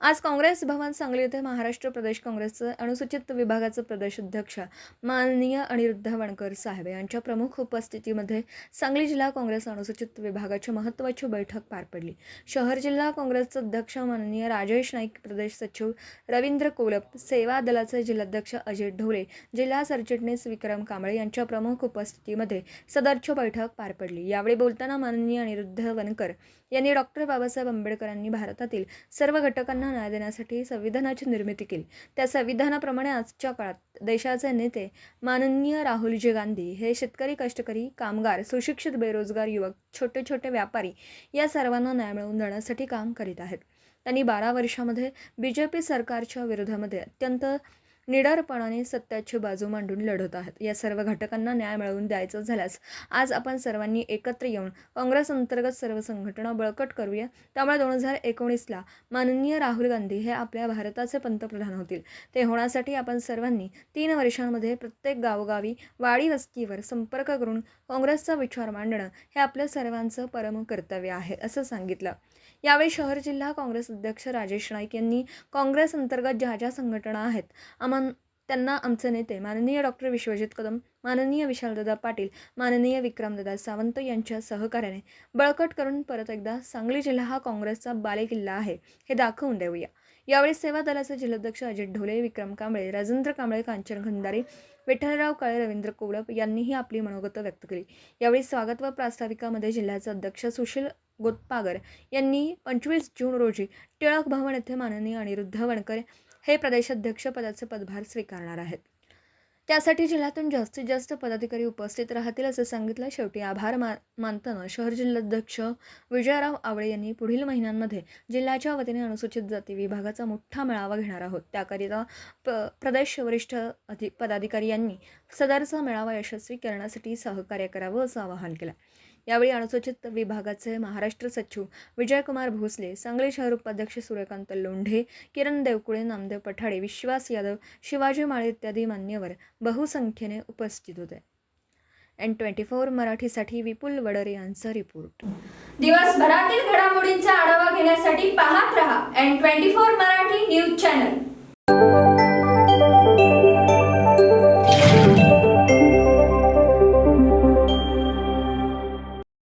आज काँग्रेस भवन सांगली येथे महाराष्ट्र प्रदेश काँग्रेसचे अनुसूचित विभागाचे प्रदेशाध्यक्ष माननीय अनिरुद्ध वणकर साहेब यांच्या प्रमुख उपस्थितीमध्ये सांगली जिल्हा काँग्रेस अनुसूचित विभागाची महत्त्वाची बैठक पार पडली। शहर जिल्हा काँग्रेसचे अध्यक्ष माननीय राजेश नाईक, प्रदेश सचिव रवींद्र कोलप, सेवा दलाचे जिल्हाध्यक्ष अजय ढोले, जिल्हा सरचिटणीस विक्रम कांबळे यांच्या प्रमुख उपस्थितीमध्ये सदरची बैठक पार पडली। यावेळी बोलताना माननीय अनिरुद्ध वणकर यांनी डॉक्टर बाबासाहेब आंबेडकरांनी भारतातील सर्व घटकांना न्याय देण्यासाठी संविधानाची निर्मिती केली। त्या संविधानाप्रमाणे आजच्या काळात देशाचे नेते माननीय राहुलजी गांधी हे शेतकरी, कष्टकरी, कामगार, सुशिक्षित, बेरोजगार युवक, छोटे छोटे व्यापारी या सर्वांना न्याय मिळवून देण्यासाठी काम करीत आहेत। त्यांनी 12 वर्षांमध्ये बीजेपी सरकारच्या विरोधामध्ये अत्यंत निडरपणाने सत्याची बाजू मांडून लढत आहेत। या सर्व घटकांना न्याय मिळवून द्यायचा झाल्यास आज आपण सर्वांनी एकत्र येऊन काँग्रेस अंतर्गत सर्व संघटना बळकट करूया। त्यामुळे 2019ला माननीय राहुल गांधी हे आपल्या भारताचे पंतप्रधान होतील। ते होण्यासाठी आपण सर्वांनी 3 वर्षांमध्ये प्रत्येक गावोगावी, वाडी वस्तीवर संपर्क करून काँग्रेसचा विचार मांडणं हे आपल्या सर्वांचं परम कर्तव्य आहे, असं सांगितलं। यावेळी शहर जिल्हा काँग्रेस अध्यक्ष राजेश नाईक यांनी काँग्रेस अंतर्गत ज्या संघटना आहेत त्यांना आमचे नेते माननीय डॉक्टर विश्वजित कदम, माननीय विशालदादा पाटील, माननीय विक्रमदादा सावंत यांच्या सहकार्याने बळकट करून परत एकदा सांगली जिल्हा हा काँग्रेसचा बालेकिल्ला आहे हे दाखवून देऊया। यावेळी सेवा दलाचे जिल्हाध्यक्ष अजय ढोले, विक्रम कांबळे, राजेंद्र कांबळे, कांचन खंदारे, विठ्ठलराव काळे, रवींद्र कोलप यांनीही आपली मनोगत व्यक्त केली। यावेळी स्वागत व प्रास्ताविकामध्ये जिल्ह्याचे अध्यक्ष सुशील गोत्पागर यांनी 25 जून रोजी टिळक भवन येथे माननीय अनिरुद्ध वणकर हे प्रदेशाध्यक्ष पदाचे पदभार स्वीकारणार आहेत। त्यासाठी जिल्ह्यातून जास्तीत जास्त पदाधिकारी उपस्थित राहतील असं सांगितलं। शेवटी आभार मानताना शहर जिल्हाध्यक्ष विजयराव आवळे यांनी पुढील महिन्यांमध्ये जिल्ह्याच्या वतीने अनुसूचित जाती विभागाचा मोठा मेळावा घेणार आहोत। त्याकरिता प्रदेश वरिष्ठ पदाधिकारी यांनी सदरचा मेळावा यशस्वी करण्यासाठी सहकार्य करावं असं आवाहन केलं। यावेळी अनुसूचित विभागाचे महाराष्ट्र सचिव विजयकुमार भोसले, सांगली शहर उपाध्यक्ष सूर्यकांत लोंढे, किरण देवकुळे, नामदेव पठाडे, विश्वास यादव, शिवाजी माळे इत्यादी मान्यवर बहुसंख्येने उपस्थित होते। N24 मराठीसाठी विपुल वडरे यांचा रिपोर्ट। दिवसभरातील घडामोडींचा आढावा घेण्यासाठी पाहत रहा N24 मराठी न्यूज चॅनल।